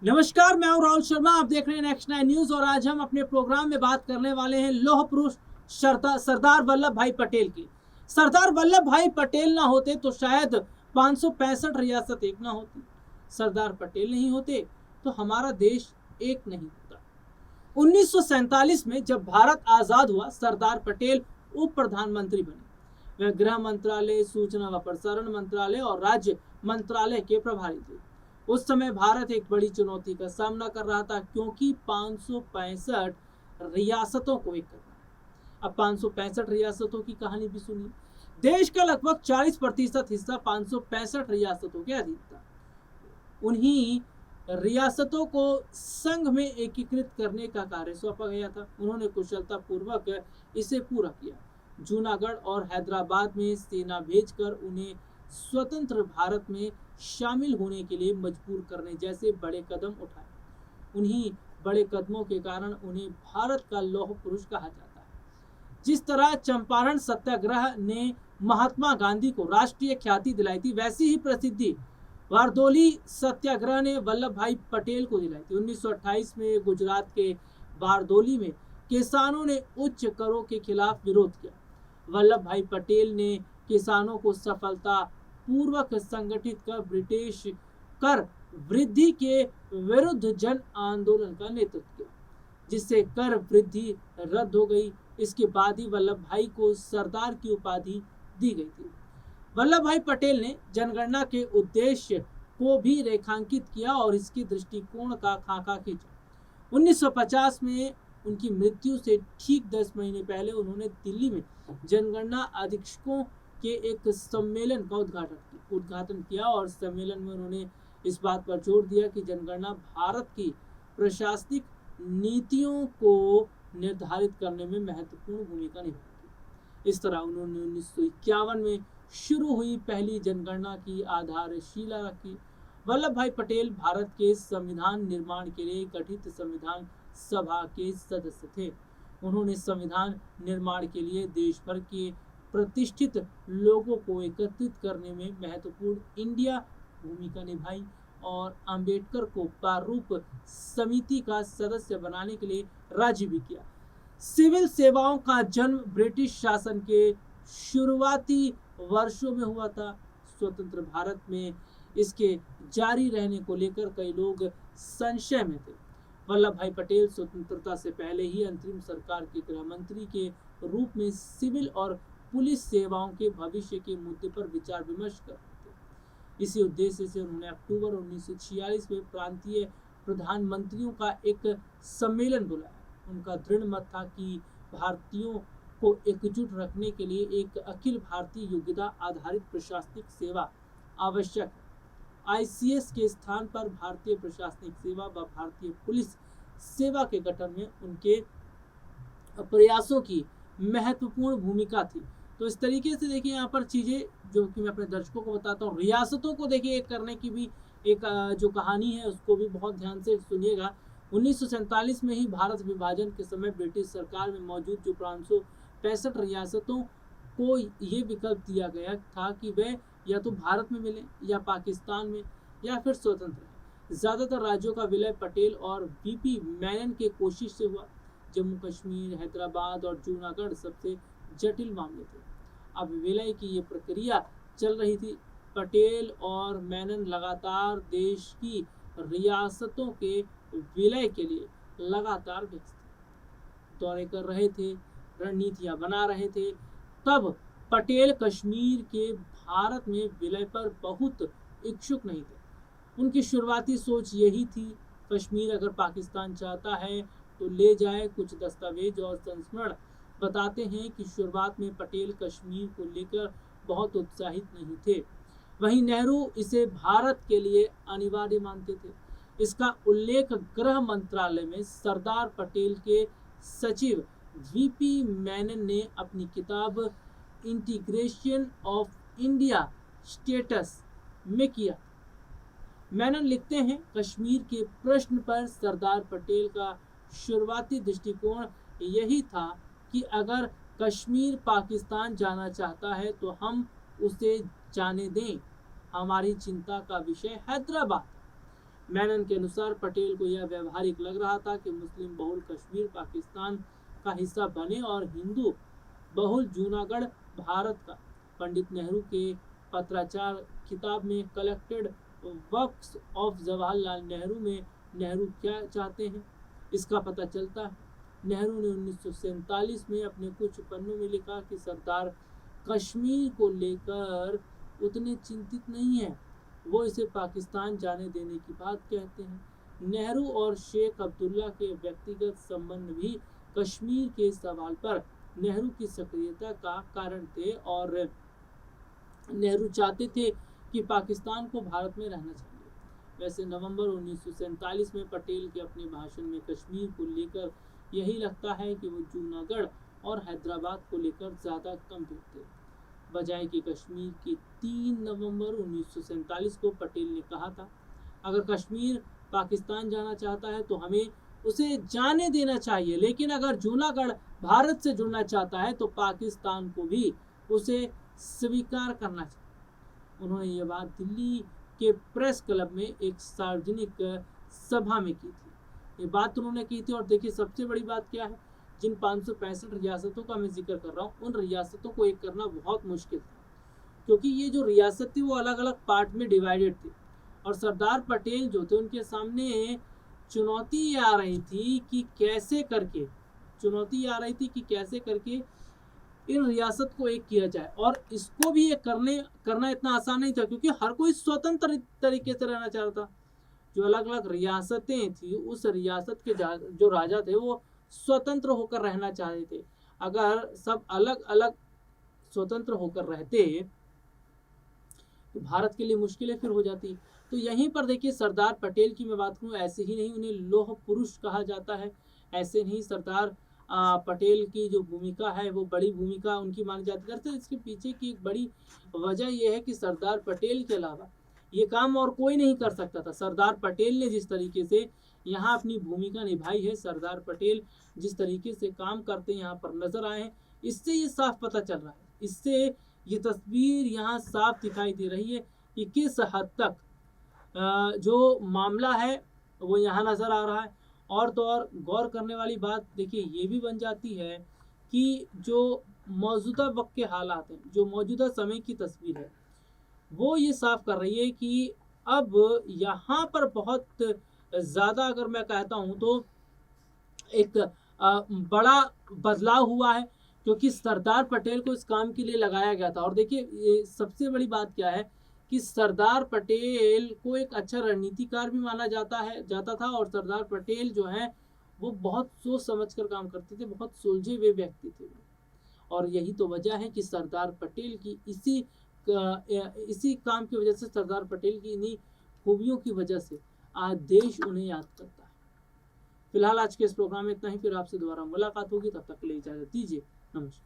नमस्कार, मैं हूं राहुल शर्मा। आप देख रहे हैं नेक्स्ट 9 न्यूज और आज हम अपने प्रोग्राम में बात करने वाले हैं लौह पुरुष सरदार वल्लभ भाई पटेल की। सरदार वल्लभ भाई पटेल ना होते तो शायद 565 रियासत एक ना होती। सरदार पटेल नहीं होते तो हमारा देश एक नहीं होता। 1947 में जब भारत आजाद हुआ, सरदार पटेल उप प्रधानमंत्री बने। वह गृह मंत्रालय, सूचना व प्रसारण मंत्रालय और राज्य मंत्रालय के प्रभारी थे। उस समय भारत एक बड़ी चुनौती का सामना कर रहा था, क्योंकि 565 रियासतों को एक करना। अब 565 रियासतों की कहानी भी सुनिए। देश का लगभग 40% हिस्सा 565 रियासतों के अधीन था। उन्हीं रियासतों को संघ में एकीकृत करने का कार्य सौंपा गया था। उन्होंने कुशलता पूर्वक इसे पूरा किया। जूनागढ़ और हैदराबाद में सेना भेजकर उन्हें स्वतंत्र भारत में शामिल होने के लिए मजबूर करने जैसे बड़े कदम उठाए। उन्हीं बड़े कदमों के कारण उन्हें भारत का लौह पुरुष कहा जाता है। जिस तरह चंपारण सत्याग्रह ने महात्मा गांधी को राष्ट्रीय ख्याति दिलाई थी, वैसी ही प्रसिद्धि बारदोली सत्याग्रह ने वल्लभ भाई पटेल को दिलाई थी। 1928 में गुजरात के बारदोली में किसानों ने उच्च करों के खिलाफ विरोध किया। वल्लभ भाई पटेल ने किसानों को सफलता पूर्वक संगठित कर ब्रिटिश कर वृद्धि के विरुद्ध जन आंदोलन का नेतृत्व किया, जिससे कर वृद्धि रद्द हो गई। इसके बाद ही वल्लभ भाई को सरदार की उपाधि दी गई थी। वल्लभ भाई पटेल ने जनगणना के उद्देश्य को भी रेखांकित किया और इसके दृष्टिकोण का खाका खींचा। 1950 में उनकी मृत्यु से ठीक 10 महीने पहले उन्होंने दिल्ली में जनगणना अधीक्षकों के एक सम्मेलन का उद्घाटन किया और सम्मेलन में उन्होंने इस बात पर जोर दिया कि जनगणना भारत की प्रशासनिक नीतियों को निर्धारित करने में महत्वपूर्ण भूमिका निभाई। इस तरह उन्होंने 1951 में शुरू हुई पहली जनगणना की आधारशिला रखी। वल्लभ भाई पटेल भारत के संविधान निर्माण के लिए गठित संविधान सभा के सदस्य थे। उन्होंने संविधान निर्माण के लिए देश भर के प्रतिष्ठित लोगों को एकत्रित करने में महत्वपूर्ण इंडिया भूमिका निभाई और अंबेडकर को प्रारूप समिति का सदस्य बनाने के लिए राजी भी किया। सिविल सेवाओं का जन्म ब्रिटिश शासन के शुरुआती वर्षों में हुआ था। स्वतंत्र भारत में इसके जारी रहने को लेकर कई लोग संशय में थे। वल्लभ भाई पटेल स्वतंत्रता से पहले ही अंतरिम सरकार के गृह मंत्री के रूप में सिविल और पुलिस सेवाओं के भविष्य के मुद्दे पर विचार विमर्श कर रहे थे। इसी उद्देश्य से उन्होंने अक्टूबर 1946 में प्रांतीय प्रधानमंत्रियों का एक सम्मेलन बुलाया। उनका दृढ़ मत था कि भारतीयों को एकजुट रखने के लिए एक अखिल भारतीय योग्यता आधारित प्रशासनिक सेवा आवश्यक है। आईसीएस के स्थान पर भारतीय प्रशासनिक सेवा व भारतीय पुलिस सेवा के गठन में उनके प्रयासों की महत्वपूर्ण भूमिका थी। तो इस तरीके से देखिए यहाँ पर चीजें जो कि मैं अपने दर्शकों को बताता हूँ। रियासतों को देखिए एक करने की भी एक जो कहानी है उसको भी बहुत ध्यान से सुनिएगा। 1947 में ही भारत विभाजन के समय ब्रिटिश सरकार में मौजूद जो 565 रियासतों को ये विकल्प दिया गया था कि वे या तो भारत में मिले या पाकिस्तान में या फिर स्वतंत्र है। ज्यादातर राज्यों का विलय पटेल और वीपी मेनन के कोशिश से हुआ। जम्मू कश्मीर, हैदराबाद और जूनागढ़ सबसे जटिल मामले थे। अब विलय की ये प्रक्रिया चल रही थी। पटेल और मेनन लगातार देश की रियासतों के विलय के लिए लगातार व्यस्त थे, दौरे कर रहे थे, रणनीतियां बना रहे थे। तब पटेल कश्मीर के भारत में विलय पर बहुत इच्छुक नहीं थे। उनकी शुरुआती सोच यही थी, कश्मीर अगर पाकिस्तान चाहता है तो ले जाए। कुछ दस्तावेज और संस्मरण बताते हैं कि शुरुआत में पटेल कश्मीर को लेकर बहुत उत्साहित नहीं थे। वहीं नेहरू इसे भारत के लिए अनिवार्य मानते थे। इसका उल्लेख गृह मंत्रालय में सरदार पटेल के सचिव वीपी मेनन ने अपनी किताब इंटीग्रेशन ऑफ इंडिया स्टेटस में किया। मेनन लिखते हैं, कश्मीर के प्रश्न पर सरदार पटेल का शुरुआती दृष्टिकोण यही था कि अगर कश्मीर पाकिस्तान जाना चाहता है तो हम उसे जाने दें। हमारी चिंता का विषय हैदराबाद। मेनन के अनुसार पटेल को यह व्यवहारिक लग रहा था कि मुस्लिम बहुल कश्मीर पाकिस्तान का हिस्सा बने और हिंदू बहुल जूनागढ़ भारत का। पंडित नेहरू के पत्राचार किताब में collected works of Jawaharlal Nehru में नेहरू क्या चाहते हैं इसका पता चलता है। नेहरू ने 1947 में अपने कुछ पन्नों में लिखा कि सरदार कश्मीर को लेकर उतने चिंतित नहीं है, वो इसे पाकिस्तान जाने देने की बात कहते हैं। नेहरू और शेख अब्दुल्ला के व्यक्तिगत संबंध भी कश्मीर के सवाल पर नेहरू की सक्रियता का कारण थे और नेहरू चाहते थे कि पाकिस्तान को भारत में रहना चाहिए। वैसे नवंबर 1947 में पटेल के अपने भाषण में कश्मीर को लेकर यही लगता है कि वो जूनागढ़ और हैदराबाद को लेकर ज़्यादा गंभीर थे, बजाय कि कश्मीर के 3 नवंबर 1947 को पटेल ने कहा था, अगर कश्मीर पाकिस्तान जाना चाहता है तो हमें उसे जाने देना चाहिए, लेकिन अगर जूनागढ़ भारत से जुड़ना चाहता है तो पाकिस्तान को भी उसे स्वीकार करना चाहिए। उन्होंने ये बात दिल्ली के प्रेस क्लब में एक सार्वजनिक सभा में की थी। ये बात उन्होंने की थी और देखिए सबसे बड़ी बात क्या है, जिन 565 रियासतों का मैं जिक्र कर रहा हूँ उन रियासतों को एक करना बहुत मुश्किल था, क्योंकि ये जो रियासत थी वो अलग अलग पार्ट में डिवाइडेड थी और सरदार पटेल जो थे उनके सामने चुनौती आ रही थी कि कैसे करके इन रियासत को एक किया जाए। और इसको भी एक करना इतना आसान नहीं था, क्योंकि हर कोई स्वतंत्र तरीके से रहना चाहता था। जो अलग अलग रियासतें थी उस रियासत के जो राजा थे वो स्वतंत्र होकर रहना चाहते थे। अगर सब अलग अलग स्वतंत्र होकर रहते तो भारत के लिए मुश्किलें फिर हो जाती। तो यहीं पर देखिए सरदार पटेल की मैं बात करूँ, ऐसे ही नहीं उन्हें लौह पुरुष कहा जाता है, ऐसे नहीं सरदार पटेल की जो भूमिका है वो बड़ी भूमिका उनकी मानी जाती है। इसके पीछे की एक बड़ी वजह यह है कि सरदार पटेल के अलावा ये काम और कोई नहीं कर सकता था। सरदार पटेल ने जिस तरीके से यहाँ अपनी भूमिका निभाई है, सरदार पटेल जिस तरीके से काम करते यहाँ पर नजर आए हैं, इससे ये साफ पता चल रहा है, इससे ये तस्वीर यहाँ साफ दिखाई दे रही है कि किस हद तक जो मामला है वो यहाँ नजर आ रहा है। और तो और गौर करने वाली बात देखिए ये भी बन जाती है कि जो मौजूदा वक्त के हालात हैं, जो मौजूदा समय की तस्वीर है, वो ये साफ कर रही है कि अब यहाँ पर बहुत ज़्यादा अगर मैं कहता हूँ तो एक बड़ा बदलाव हुआ है, क्योंकि सरदार पटेल को इस काम के लिए लगाया गया था। और देखिए ये सबसे बड़ी बात क्या है कि सरदार पटेल को एक अच्छा रणनीतिकार भी माना जाता था और सरदार पटेल जो है वो बहुत सोच समझ कर काम करते थे, बहुत सुलझे हुए व्यक्ति थे। और यही तो वजह है कि सरदार पटेल की इसी काम की वजह से, सरदार पटेल की इन्हीं खूबियों की वजह से आज देश उन्हें याद करता है। फिलहाल आज के इस प्रोग्राम में इतना ही, फिर आपसे दोबारा मुलाकात होगी, तब तक के लिए इजाजत दीजिए, नमस्कार।